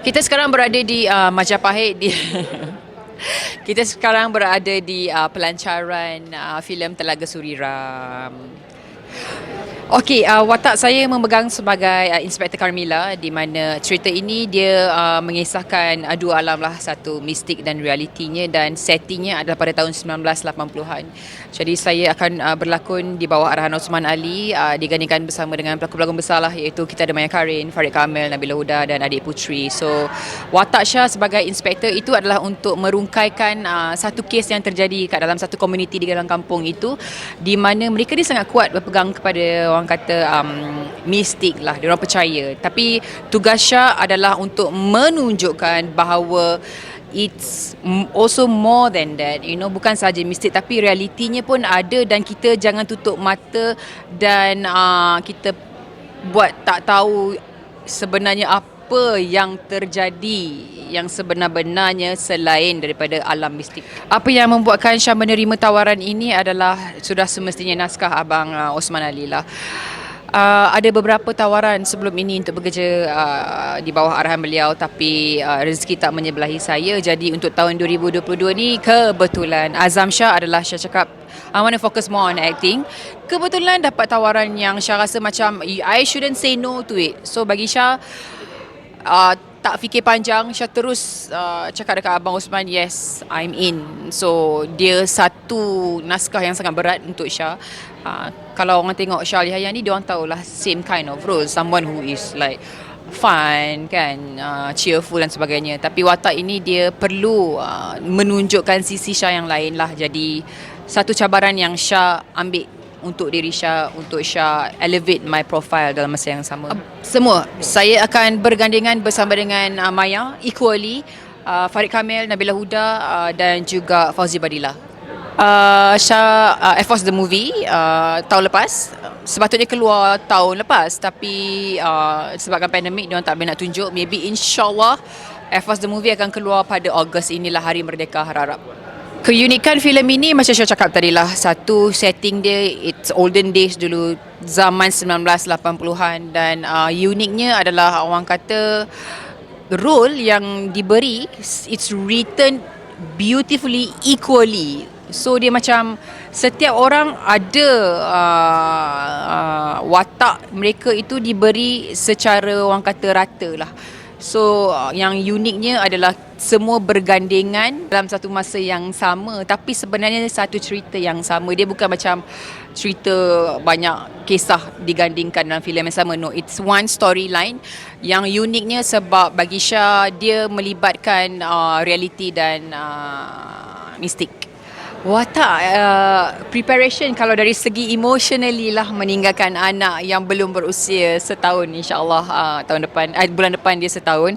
Kita sekarang berada di Majapahit di kita sekarang berada di pelancaran filem Telaga Suriram. Okey, watak saya memegang sebagai Inspektor Carmilla, di mana cerita ini dia mengisahkan dua alam lah, satu mistik dan realitinya, dan settingnya adalah pada tahun 1980-an. Jadi saya akan berlakon di bawah arahan Osman Ali, digandingkan bersama dengan pelakon-pelakon besar lah, iaitu kita ada Maya Karin, Farid Kamil, Nabila Huda dan adik Putri. So watak Syah sebagai inspektor itu adalah untuk merungkaikan satu kes yang terjadi kat dalam satu komuniti di dalam kampung itu, di mana mereka ni sangat kuat berpegang kepada orang kata mistik lah, diorang percaya. Tapi tugas Syah adalah untuk menunjukkan bahawa it's also more than that, bukan sahaja mistik tapi realitinya pun ada, dan kita jangan tutup mata dan kita buat tak tahu sebenarnya apa yang terjadi yang sebenar-benarnya selain daripada alam mistik. Apa yang membuatkan Syah menerima tawaran ini adalah sudah semestinya naskah Abang Osman Ali lah. Ada beberapa tawaran sebelum ini untuk bekerja di bawah arahan beliau, tapi rezeki tak menyebelahi saya. Jadi untuk tahun 2022 ni kebetulan Azam Syah adalah Syah cakap I want to focus more on acting. Kebetulan dapat tawaran yang Syah rasa macam I shouldn't say no to it. So bagi Syah tak fikir panjang, Syah terus cakap dekat Abang Osman, yes, I'm in. So dia satu naskah yang sangat berat untuk Syah. Kalau orang tengok Syah Yahya ni, diorang tahulah same kind of role, someone who is like fun kan, cheerful dan sebagainya. Tapi watak ini dia perlu menunjukkan sisi Syah yang lain lah. Jadi satu cabaran yang Syah ambil untuk diri Syah, untuk Syah elevate my profile dalam masa yang sama. Semua saya akan bergandingan bersama dengan Maya equally, Farid Kamil, Nabila Huda dan juga Fauzi Badillah. Syah Air Force the movie tahun lepas, sepatutnya keluar tahun lepas, tapi sebabkan pandemik diorang tak boleh nak tunjuk. Maybe insyaAllah Air Force the movie akan keluar pada Ogos inilah, Hari Merdeka harap-harap. Keunikan filem ini macam saya cakap tadi lah, satu setting dia it's olden days dulu, zaman 1980-an, dan uniknya adalah orang kata role yang diberi it's written beautifully equally. So dia macam setiap orang ada watak mereka itu diberi secara orang kata rata lah. So yang uniknya adalah semua bergandengan dalam satu masa yang sama, tapi sebenarnya satu cerita yang sama. Dia bukan macam cerita banyak kisah digandingkan dalam filem yang sama. No, it's one storyline. Yang uniknya sebab bagi Syah dia melibatkan reality dan mistik. Watak preparation kalau dari segi emotionally lah, meninggalkan anak yang belum berusia setahun, insyaAllah tahun depan, bulan depan dia setahun.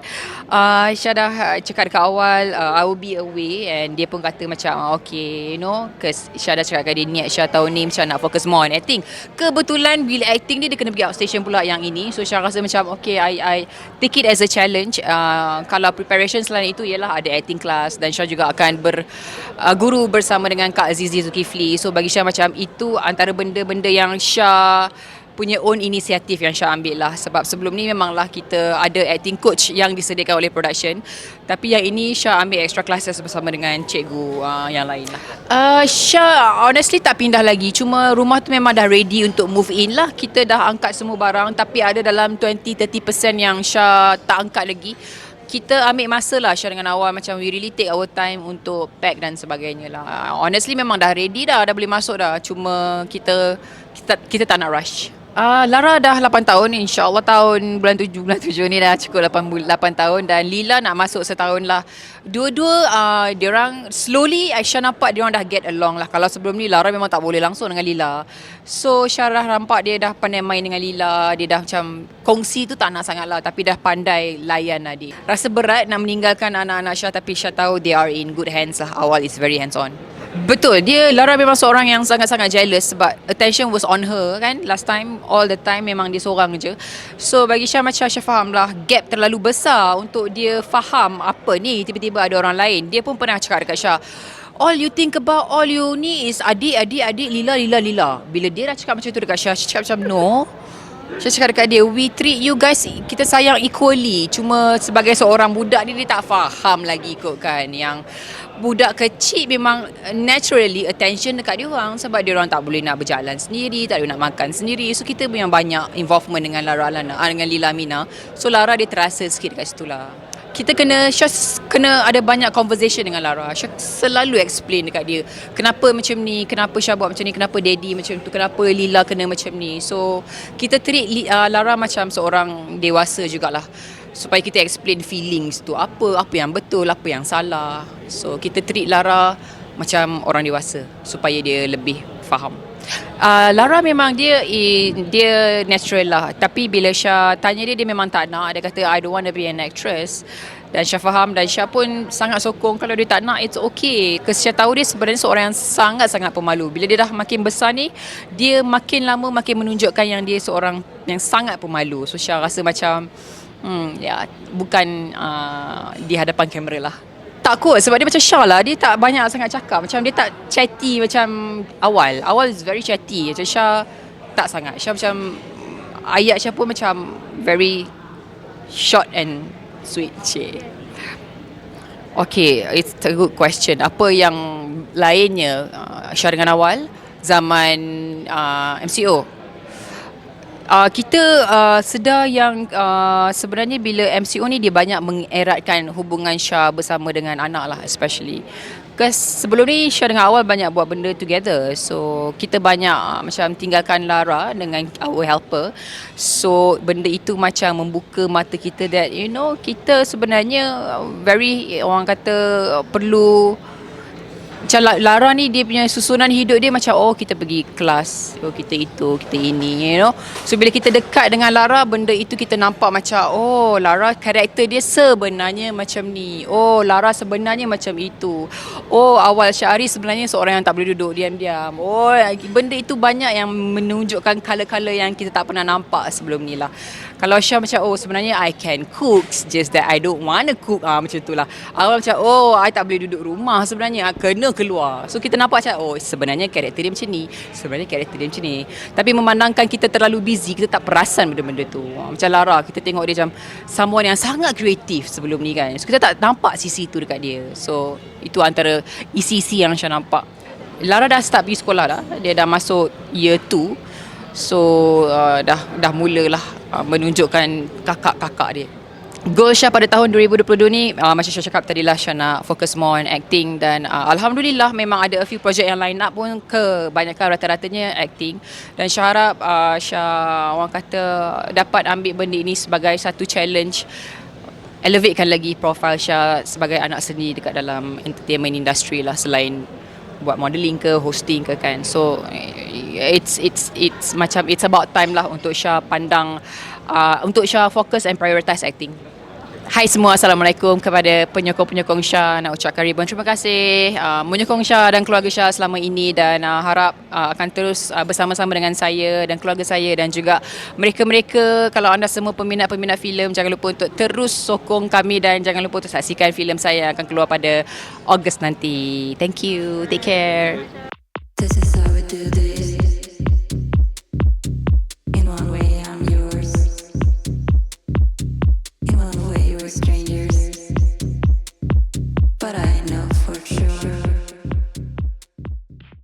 Syah dah cakap dekat awal I will be away, and dia pun kata macam okay, cause Syah dah cakap dia niat Syah tahun ni macam nak fokus more on acting. Kebetulan bila acting dia kena pergi outstation pula yang ini, so Syah rasa macam okay, I take it as a challenge. Kalau preparation selain itu ialah ada acting class, dan Syah juga akan berguru bersama dengan Kak Azizi Zulkifli. So bagi Syah macam itu antara benda-benda yang Syah punya own inisiatif yang Syah ambil lah. Sebab sebelum ni memanglah kita ada acting coach yang disediakan oleh production, tapi yang ini Syah ambil extra classes bersama dengan cikgu yang lain lah. Syah honestly tak pindah lagi, cuma rumah tu memang dah ready untuk move in lah. Kita dah angkat semua barang, tapi ada dalam 20-30% yang Syah tak angkat lagi. Kita ambil masa lah Syah dengan awal, macam we really take our time untuk pack dan sebagainya lah. Honestly memang dah ready dah boleh masuk dah, cuma kita tak nak rush. Lara dah 8 tahun, insyaAllah bulan 7 ni dah cukup 8 tahun, dan Lila nak masuk setahun lah. Dua-dua diorang slowly Syah nampak diorang dah get along lah. Kalau sebelum ni Lara memang tak boleh langsung dengan Lila, so Syah dah nampak dia dah pandai main dengan Lila. Dia dah macam kongsi tu tak nak sangat lah, tapi dah pandai layan lah dia. Rasa berat nak meninggalkan anak-anak Syah, tapi Syah tahu they are in good hands lah. Awal is very hands on. Betul, Lara memang seorang yang sangat-sangat jealous sebab attention was on her kan. Last time, all the time memang dia seorang je. So bagi Syah macam Syah faham lah, gap terlalu besar untuk dia faham apa ni tiba-tiba ada orang lain. Dia pun pernah cakap dekat Syah, all you think about, all you ni is adik, Lila. Bila dia dah cakap macam tu dekat Syah, cakap macam no, Saya cakap dekat dia, we treat you guys, kita sayang equally. Cuma sebagai seorang budak ni, dia tak faham lagi kot kan. Yang budak kecil memang naturally attention dekat dia orang. Sebab dia orang tak boleh nak berjalan sendiri, tak boleh nak makan sendiri. So kita memang banyak involvement dengan Lara Alana, dengan Lila Mina. So Lara dia terasa sikit dekat situ lah. Kita kena ada banyak conversation dengan Lara. Syah selalu explain dekat dia kenapa macam ni, kenapa Syah buat macam ni, kenapa daddy macam tu, kenapa Lila kena macam ni. So kita treat Lara macam seorang dewasa jugalah, supaya kita explain feelings tu, apa yang betul, apa yang salah. So kita treat Lara macam orang dewasa supaya dia lebih faham. Lara memang dia natural lah. Tapi bila Syah tanya dia memang tak nak. Dia kata I don't want to be an actress. Dan Syah faham, dan Syah pun sangat sokong. Kalau dia tak nak, it's okay. Because Syah tahu dia sebenarnya seorang yang sangat-sangat pemalu. Bila dia dah makin besar ni, dia makin lama makin menunjukkan yang dia seorang yang sangat pemalu. So Syah rasa macam bukan di hadapan kamera lah. Tak kot, sebab dia macam Syah lah. Dia tak banyak sangat cakap. Macam dia tak chatty macam awal. Awal is very chatty. Macam Syah tak sangat. Syah macam, ayat Syah pun macam very short and sweet. Cik. Okay, it's a good question. Apa yang lainnya Syah dengan awal zaman MCO? Kita sedar yang sebenarnya bila MCO ni dia banyak mengeratkan hubungan Syah bersama dengan anak lah, especially. Because sebelum ni Syah dengan awal banyak buat benda together. So kita banyak macam tinggalkan Lara dengan our helper. So benda itu macam membuka mata kita that kita sebenarnya very, orang kata, perlu. Macam Lara ni dia punya susunan hidup dia macam kita pergi kelas, kita itu, kita ini, So bila kita dekat dengan Lara, benda itu kita nampak macam Lara karakter dia sebenarnya macam ni. Lara sebenarnya macam itu. Awal Syahari sebenarnya seorang yang tak boleh duduk diam-diam. Benda itu banyak yang menunjukkan color-color yang kita tak pernah nampak sebelum ni lah. Kalau Syah macam sebenarnya I can cook, just that I don't want to cook, macam tu lah. Awal macam I tak boleh duduk rumah sebenarnya, kena keluar. So kita nampak macam sebenarnya karakter dia macam ni, sebenarnya karakter dia macam ni. Tapi memandangkan kita terlalu busy, kita tak perasan benda-benda tu. Macam Lara, kita tengok dia macam someone yang sangat kreatif sebelum ni kan. So kita tak nampak sisi tu dekat dia. So itu antara isi-isi yang Syah nampak. Lara dah start pergi sekolah dah. Dia dah masuk year 2. So dah mulalah menunjukkan kakak-kakak dia. Goal Syah pada tahun 2022 ni, macam Syah cakap tadilah, Syah nak fokus more on acting. Dan Alhamdulillah memang ada a few project yang line up pun, kebanyakan rata-ratanya acting. Dan Syah harap Syah, orang kata, dapat ambil benda ini sebagai satu challenge, elevatekan lagi profile Syah sebagai anak seni dekat dalam entertainment industry lah, selain buat modeling ke, hosting ke kan. So it's macam it's about time lah untuk Syah pandang, untuk Syah fokus and prioritize acting. Hai semua, Assalamualaikum kepada penyokong-penyokong Syah. Nak ucapkan ribuan terima kasih menyokong Syah dan keluarga Syah selama ini, dan harap akan terus bersama-sama dengan saya dan keluarga saya, dan juga mereka-mereka. Kalau anda semua peminat-peminat filem, jangan lupa untuk terus sokong kami, dan jangan lupa untuk saksikan filem saya yang akan keluar pada Ogos nanti. Thank you, take care.